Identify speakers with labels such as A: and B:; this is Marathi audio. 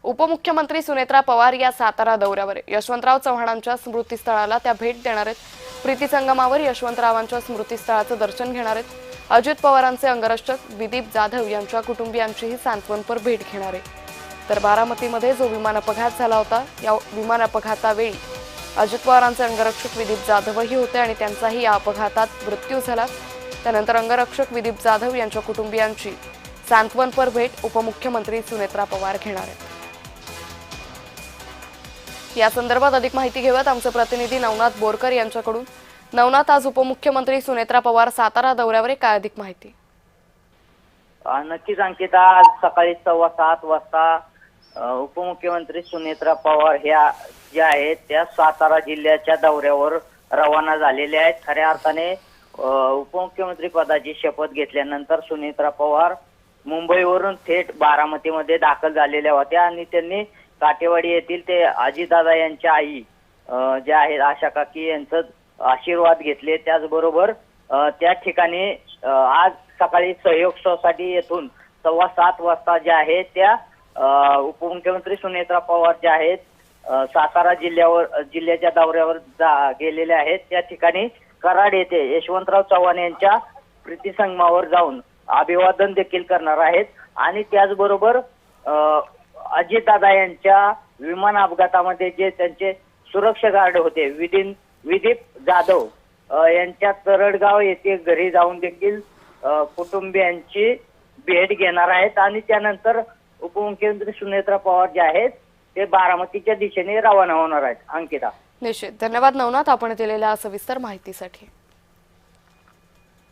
A: उपमुख्यमंत्री सुनेत्रा पवार या सातारा दौऱ्यावर यशवंतराव चव्हाणांच्या स्मृतीस्थळाला त्या भेट देणार आहेत। प्रीती संगमावर यशवंतरावांच्या स्मृतीस्थळाचं दर्शन घेणार आहेत। अजित पवारांचे अंगरक्षक विदीप जाधव यांच्या कुटुंबियांचीही सांत्वनपर भेट घेणार आहे। तर बारामतीमध्ये जो विमान अपघात झाला होता, या विमान अपघातावेळी अजित पवारांचे अंगरक्षक विदीप जाधवही होते आणि त्यांचाही या अपघातात मृत्यू झाला। त्यानंतर अंगरक्षक विदीप जाधव यांच्या कुटुंबियांची सांत्वनपर भेट उपमुख्यमंत्री सुनेत्रा पवार घेणार आहेत। या संदर्भात अधिक माहिती घेऊयात आमचे प्रतिनिधी नवनाथ बोरकर यांच्याकडून। नवनाथ, आज उपमुख्यमंत्री सुनेत्रा पवार सातारा दौऱ्यावर, काय अधिक माहिती?
B: नक्कीच अंकिता, आज सकाळी 7:15 वाजता उपमुख्यमंत्री सुनेत्रा पवार ह्या ज्या आहेत त्या सातारा जिल्ह्याच्या दौऱ्यावर रवाना झालेल्या आहेत। खऱ्या अर्थाने उपमुख्यमंत्री पदाची शपथ घेतल्यानंतर सुनेत्रा पवार मुंबईवरून थेट बारामतीमध्ये दाखल झालेल्या होत्या आणि त्यांनी काटेवाडी येथील ते अजितदादा यांच्या आई ज्या आहेत आशा काकी यांचं आशीर्वाद घेतले। त्याचबरोबर त्या ठिकाणी आज सकाळी सहयोग सोसायटी येथून 7:15 वाजता ज्या आहेत त्या उपमुख्यमंत्री सुनेत्रा पवार ज्या आहेत सातारा जिल्ह्याच्या दौऱ्यावर गेलेल्या आहेत। त्या ठिकाणी कराड येथे यशवंतराव चव्हाण यांच्या प्रीती संगमावर जाऊन अभिवादन देखील करणार आहेत आणि त्याचबरोबर अजितदादा यांच्या विमान अपघातामध्ये जे त्यांचे सुरक्षा गार्ड होते विदीप जाधव यांच्या तरडगाव येथे घरी जाऊन देखील कुटुंबियांची भेट घेणार आहेत आणि त्यानंतर उपमुख्यमंत्री सुनेत्रा पवार जे आहेत ते बारामतीच्या दिशेने रवाना होणार आहेत। अंकिता,
A: निश्चित धन्यवाद नवनाथ, आपण दिलेल्या सविस्तर माहितीसाठी।